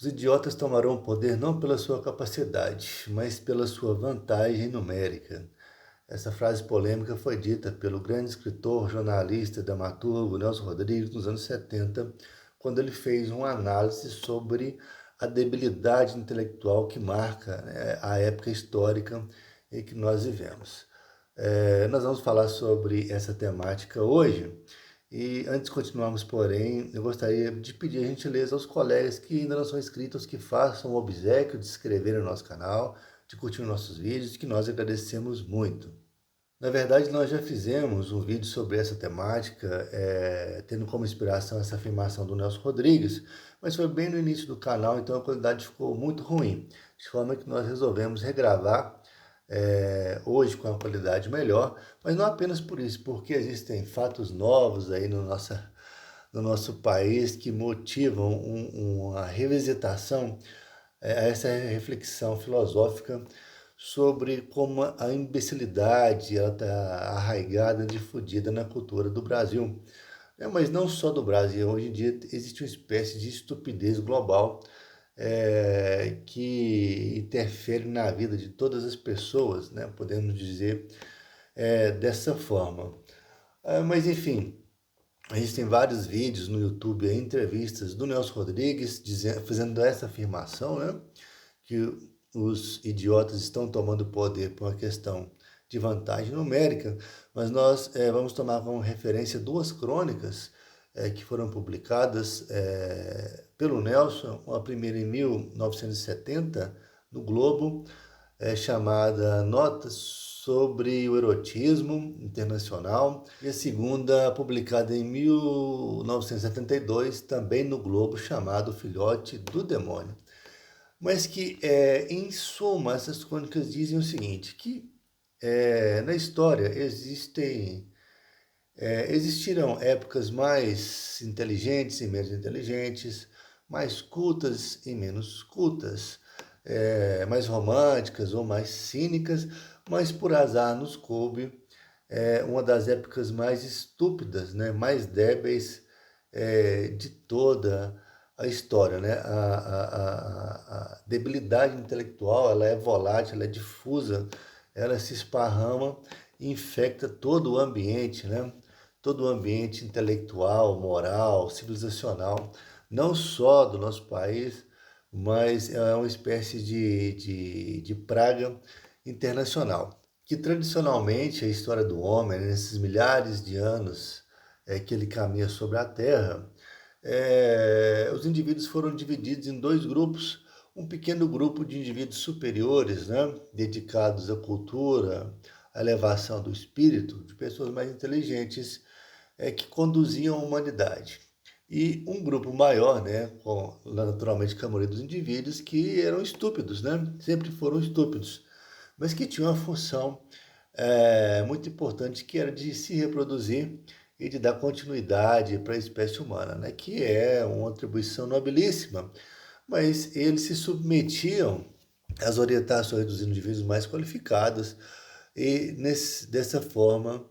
Os idiotas tomarão o poder não pela sua capacidade, mas pela sua vantagem numérica. Essa frase polêmica foi dita pelo grande escritor, jornalista e dramaturgo Nelson Rodrigues nos anos 70, quando ele fez uma análise sobre a debilidade intelectual que marca, né, a época histórica em que nós vivemos. Nós vamos falar sobre essa temática hoje. E antes de continuarmos, porém, eu gostaria de pedir a gentileza aos colegas que ainda não são inscritos que façam o obséquio de se inscrever no nosso canal, de curtir nossos vídeos, que nós agradecemos muito. Na verdade, nós já fizemos um vídeo sobre essa temática, tendo como inspiração essa afirmação do Nelson Rodrigues, mas foi bem no início do canal, então a qualidade ficou muito ruim, de forma que nós resolvemos regravar hoje com a qualidade melhor, mas não apenas por isso, porque existem fatos novos aí no nosso país que motivam uma revisitação a essa reflexão filosófica sobre como a imbecilidade está arraigada, difundida na cultura do Brasil. Mas não só do Brasil, hoje em dia existe uma espécie de estupidez global que interfere na vida de todas as pessoas, né? Podemos dizer dessa forma. Mas enfim, a gente tem vários vídeos no YouTube, entrevistas do Nelson Rodrigues fazendo essa afirmação, né? Que os idiotas estão tomando poder por uma questão de vantagem numérica, mas nós vamos tomar como referência duas crônicas que foram publicadas pelo Nelson, a primeira em 1970, no Globo, chamada Notas sobre o Erotismo Internacional, e a segunda publicada em 1972, também no Globo, chamado Filhote do Demônio. Mas que, em suma, essas crônicas dizem o seguinte, que na história existiram épocas mais inteligentes e menos inteligentes, mais cultas e menos cultas, mais românticas ou mais cínicas, mas por azar nos coube uma das épocas mais estúpidas, né, mais débeis de toda a história, né? A debilidade intelectual, ela é volátil, ela é difusa, ela se esparrama e infecta todo o ambiente, né? Todo o ambiente intelectual, moral, civilizacional, não só do nosso país, mas é uma espécie de praga internacional, que tradicionalmente a história do homem, nesses milhares de anos que ele caminha sobre a Terra, os indivíduos foram divididos em dois grupos. Um pequeno grupo de indivíduos superiores, né, dedicados à cultura, à elevação do espírito, de pessoas mais inteligentes, que conduziam a humanidade. E um grupo maior, né, com naturalmente a maioria dos indivíduos, que eram estúpidos, né, sempre foram estúpidos, mas que tinham uma função muito importante, que era de se reproduzir e de dar continuidade para a espécie humana, né? Que é uma atribuição nobilíssima, mas eles se submetiam às orientações dos indivíduos mais qualificados e dessa forma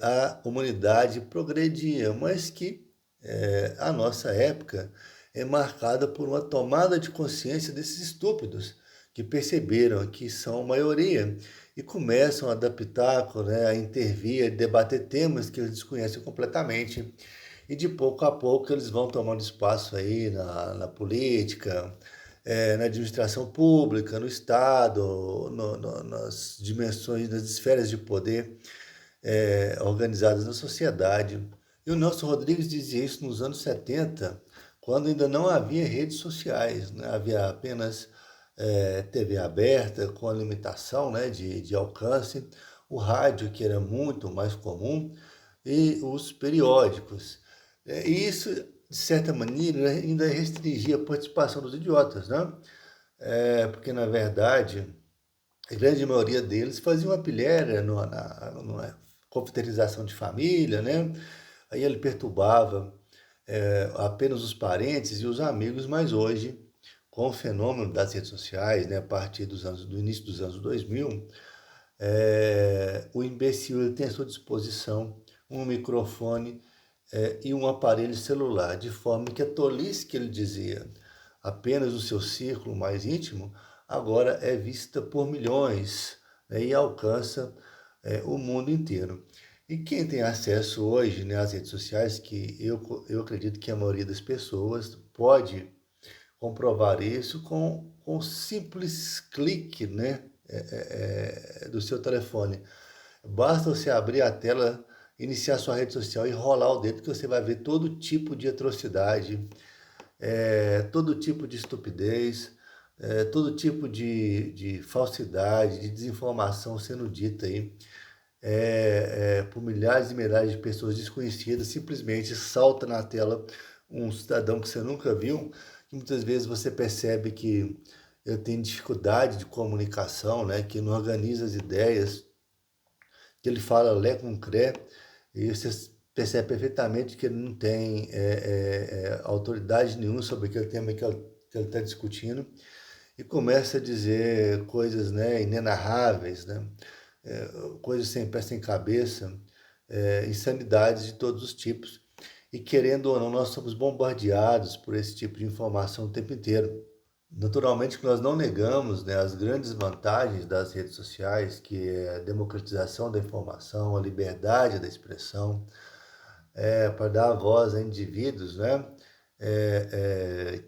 a humanidade progredia, mas que a nossa época é marcada por uma tomada de consciência desses estúpidos que perceberam que são maioria e começam a adaptar, né, a intervir, a debater temas que eles desconhecem completamente. E de pouco a pouco eles vão tomando espaço aí na política, na administração pública, no Estado, nas dimensões, nas esferas de poder organizadas na sociedade. E o Nelson Rodrigues dizia isso nos anos 70, quando ainda não havia redes sociais, né? Havia apenas TV aberta, com a limitação, né, de alcance, o rádio, que era muito mais comum, e os periódicos. E isso, de certa maneira, ainda restringia a participação dos idiotas, né? Porque, na verdade, a grande maioria deles fazia uma pilhéria numa confraternização de família, né? Aí ele perturbava apenas os parentes e os amigos, mas hoje, com o fenômeno das redes sociais, né, a partir do início dos anos 2000, o imbecil ele tem à sua disposição um microfone e um aparelho celular, de forma que a tolice que ele dizia apenas no seu círculo mais íntimo, agora é vista por milhões, né, e alcança o mundo inteiro. E quem tem acesso hoje, né, às redes sociais, que eu acredito que a maioria das pessoas pode comprovar isso com um simples clique, né, do seu telefone. Basta você abrir a tela, iniciar sua rede social e rolar o dedo que você vai ver todo tipo de atrocidade, todo tipo de estupidez, todo tipo de falsidade, de desinformação sendo dita aí por milhares e milhares de pessoas desconhecidas. Simplesmente salta na tela um cidadão que você nunca viu, que muitas vezes você percebe que ele tem dificuldade de comunicação, né, que não organiza as ideias, que ele fala lé com cré, e você percebe perfeitamente que ele não tem autoridade nenhuma sobre aquele tema que ele está discutindo, e começa a dizer coisas, né, inenarráveis, né, coisas sem pé sem cabeça, insanidades de todos os tipos. E querendo ou não, nós somos bombardeados por esse tipo de informação o tempo inteiro. Naturalmente que nós não negamos, né, as grandes vantagens das redes sociais, que é a democratização da informação, a liberdade da expressão, para dar voz a indivíduos, né,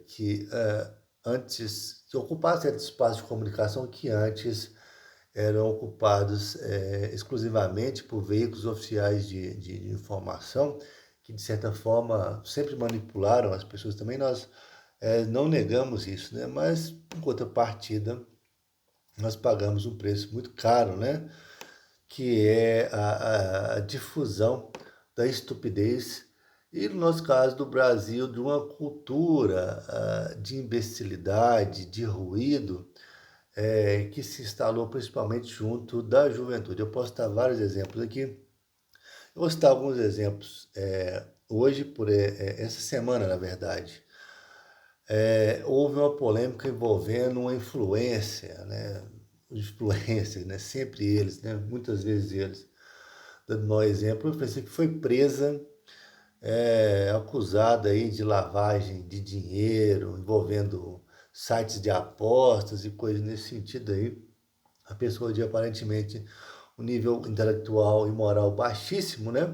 que antes que ocupassem certos espaços de comunicação que antes eram ocupados exclusivamente por veículos oficiais de informação, que de certa forma sempre manipularam as pessoas também. Nós não negamos isso, né? Mas em contrapartida nós pagamos um preço muito caro, né? Que é a difusão da estupidez e, no nosso caso do Brasil, de uma cultura de imbecilidade, de ruído, que se instalou principalmente junto da juventude. Eu posso dar vários exemplos aqui. Eu vou citar alguns exemplos. Hoje, essa semana, na verdade, houve uma polêmica envolvendo uma influência, né? Os influencers, né? Sempre eles, né? Muitas vezes eles. Dando mau exemplo, eu pensei que foi presa, acusada aí de lavagem de dinheiro, envolvendo sites de apostas e coisas nesse sentido aí. A pessoa de aparentemente um nível intelectual e moral baixíssimo, né?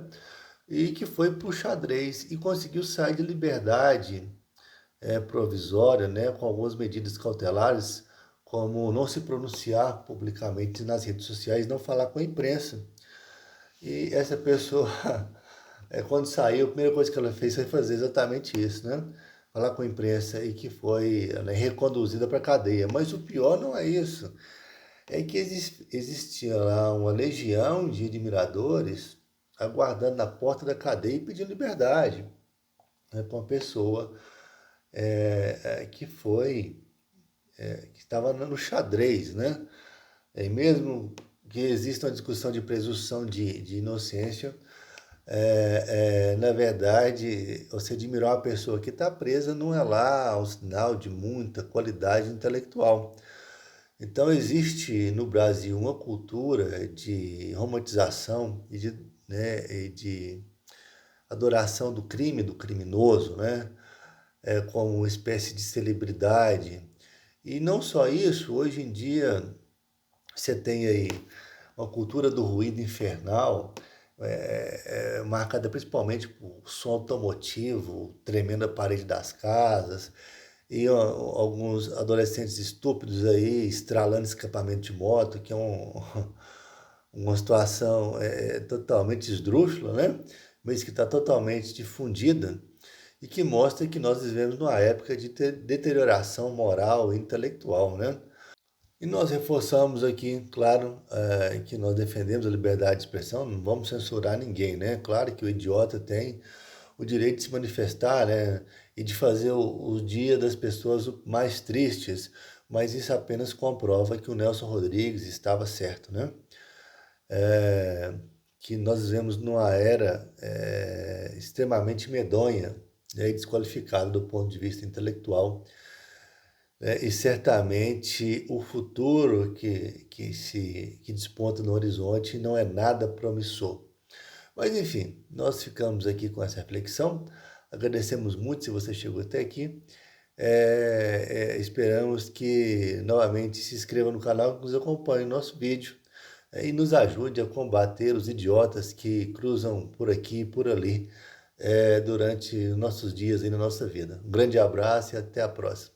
E que foi para o xadrez e conseguiu sair de liberdade provisória, né? Com algumas medidas cautelares, como não se pronunciar publicamente nas redes sociais, não falar com a imprensa. E essa pessoa, quando saiu, a primeira coisa que ela fez foi fazer exatamente isso, né? Falar com a imprensa e que foi, né, reconduzida para a cadeia. Mas o pior não é isso. É que existia lá uma legião de admiradores aguardando na porta da cadeia e pedindo liberdade, né, para uma pessoa que que estava no xadrez, né? E mesmo que exista uma discussão de presunção de inocência, na verdade, você admirar uma pessoa que está presa não é lá um sinal de muita qualidade intelectual. Então, existe no Brasil uma cultura de romantização e de adoração do crime, do criminoso, né? Como uma espécie de celebridade. E não só isso, hoje em dia você tem aí uma cultura do ruído infernal, marcada principalmente por som automotivo, tremendo a parede das casas, e ó, alguns adolescentes estúpidos aí estralando escapamento de moto, que é uma situação totalmente esdrúxula, né? Mas que está totalmente difundida e que mostra que nós vivemos numa época de deterioração moral e intelectual, né? E nós reforçamos aqui, claro, que nós defendemos a liberdade de expressão, não vamos censurar ninguém, né? Claro que o idiota tem o direito de se manifestar, né? E de fazer o dia das pessoas mais tristes, mas isso apenas comprova que o Nelson Rodrigues estava certo, né? Que nós vivemos numa era extremamente medonha, né, e desqualificada do ponto de vista intelectual, né, e certamente o futuro que desponta no horizonte não é nada promissor. Mas enfim, nós ficamos aqui com essa reflexão. Agradecemos muito se você chegou até aqui. Esperamos que novamente se inscreva no canal, que nos acompanhe no nosso vídeo e nos ajude a combater os idiotas que cruzam por aqui e por ali durante nossos dias e na nossa vida. Um grande abraço e até a próxima.